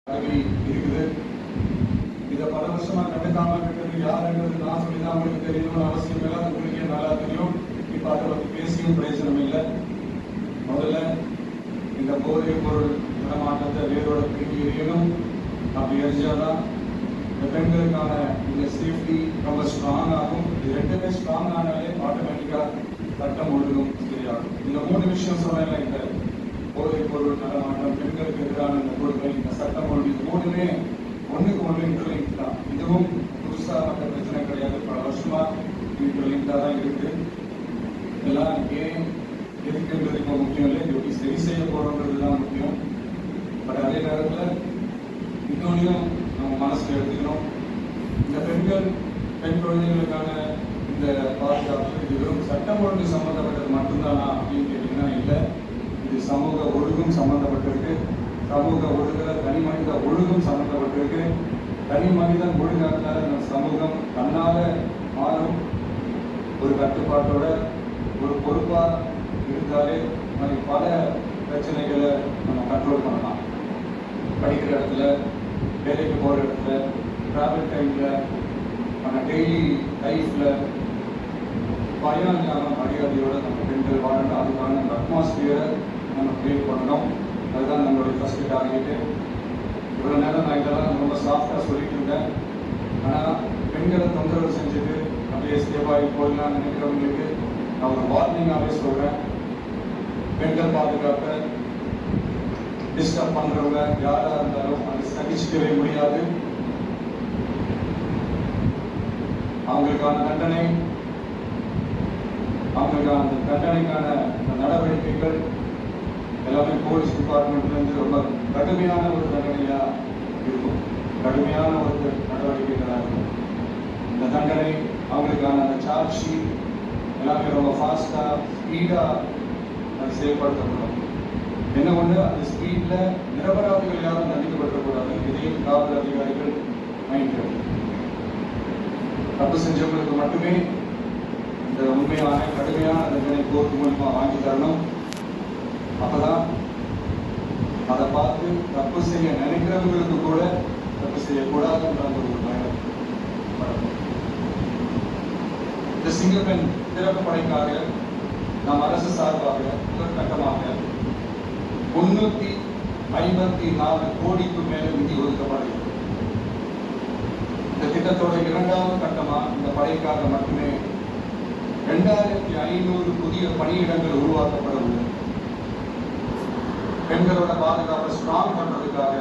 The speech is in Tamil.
இருக்குது. இதை பல வருஷமா கண்டுக்காம இருக்கிறது யாருன்றது நான் சொல்லிதான் அவங்களுக்கு தெரியணும்னு அவசியம் இல்லை. அது உங்களுக்கே நல்லா தெரியும். இப்ப அதை பத்தி பேசியும் பிரயோஜனம் இல்லை. முதல்ல இந்த போதைப் பொருள் நடமாட்டத்தை வேரோட பிரிவு எறியணும். அப்படி எரிஞ்சாதான் இந்த பெண்களுக்கான இந்த சேஃப்டி ரொம்ப ஸ்ட்ராங் ஆகும். இது ரெண்டுமே ஸ்ட்ராங் ஆனாலே ஆட்டோமேட்டிக்கா சட்டம் ஒழுங்கும் சரியாகும். இந்த 3 விஷயம் சொன்னேன். இந்த போதைப் பொருள் நடமாட்டம், பெண்களுக்கு எதிரான இந்த கொடுமை, இந்த சட்டம் ஒழுங்கு, இது 3மே ஒண்ணுக்கு ஒண்ணு இன்டர்லிங்க் தான். இதுவும் புதுசா மற்ற பிரச்சனை கிடையாது. பல வருஷமா இன்டர்லிங்காக தான் இருக்கு. இதெல்லாம் ஏன் எதுக்குன்றது இப்போ முக்கியம் இல்லை. எப்படி சரி செய்ய போறோன்றது தான் முக்கியம். பட் அதே நேரத்தில் இன்னொன்னையும் நம்ம மனசுல எடுத்துக்கணும். இந்த பெண் குழந்தைகளுக்கான இந்த பாதுகாப்பு இது வெறும் சட்டம் ஒழுங்கு சம்பந்தப்பட்டது மட்டும்தானா அப்படின்னு கேட்டீங்கன்னா இல்லை. இது சமூக ஒழுங்கும் சம்பந்தப்பட்டிருக்கு. சமூக ஒழுங்குல தனி மனித ஒழுங்கும் சம்பந்தப்பட்டிருக்கு. தனி மனிதன் ஒழுங்காக இந்த சமூகம் தன்னால மாறும். ஒரு கட்டுப்பாட்டோட ஒரு பொறுப்பா இருந்தாலே மாதிரி பல பிரச்சனைகளை நம்ம கண்ட்ரோல் பண்ணலாம். படிக்கிற இடத்துல, வேலைக்கு போற இடத்துல, டிராவல் டைம்ல, நம்ம டெய்லி லைஃப்ல பயம் இல்லாம மரியாதையோட நம்ம பெண்கள் வாழணும். அதுக்கான அட்மாஸ்பியரை நம்ம கிரியேட் பண்ணணும். அதுதான் நம்மளுடைய ஃபர்ஸ்ட் டார்கெட்டு. இவ்வளவு நேரம் நான் இதெல்லாம் ரொம்ப சாஃப்டா சொல்லிட்டு இருந்தேன். ஆனா பெண்களை தொந்தரவு செஞ்சுட்டு அப்படியே சேவாகி போடலாம்னு நினைக்கிறவங்களுக்கு நான் ஒரு வார்னிங்காகவே சொல்றேன். பெண்கள் பாதுகாப்பை டிஸ்டர்ப் பண்றவங்க யாரா இருந்தாலும் அது சகிச்சுக்கவே முடியாது. அவங்களுக்கான தண்டனைக்கான நடவடிக்கைகள் எல்லாமே போலீஸ் டிபார்ட்மெண்ட்ல இருந்து ரொம்ப கடுமையான ஒரு தண்டனையா இருக்கும். கடுமையான ஒரு நடவடிக்கைகளா இருக்கும். இந்த தண்டனை அவங்களுக்கான அந்த சார்ஜ் ஷீட் எல்லாமே ரொம்ப ஃபாஸ்டா ஸ்பீடா செயல்படுத்தப்படும். என்ன ஒண்ணு அந்த ஸ்பீட்ல நிரபராதிகள் யாரும் தண்டிக்கப்படக்கூடாது. இதையும் காவல் அதிகாரிகள் மைண்ட் தப்பு செஞ்சவங்களுக்கு மட்டுமே இந்த உண்மையான கடுமையான தண்டனை கோர்ட்டு மூலமா வாங்கி தரணும். அப்பதான் அதை பார்த்து தப்பு செய்ய நினைக்கிறவங்களுக்கு கூட தப்பு செய்யக்கூடாதுன்ற ஒரு பயம். இந்த சிங்கப்பெண் சிறப்பு படைக்காக நம் அரசு சார்பாக முதற்கட்டமாக 354 கோடிக்கு மேல நிதி ஒதுக்கப்படுகிறது. இந்த திட்டத்தோட 2வது கட்டமா இந்த படைக்காக மட்டுமே 2500 புதிய பணியிடங்கள் உருவாக்கப்பட உள்ளது. பெண்களோட பாதுகாப்பை ஸ்ட்ராங் பண்றதுக்காக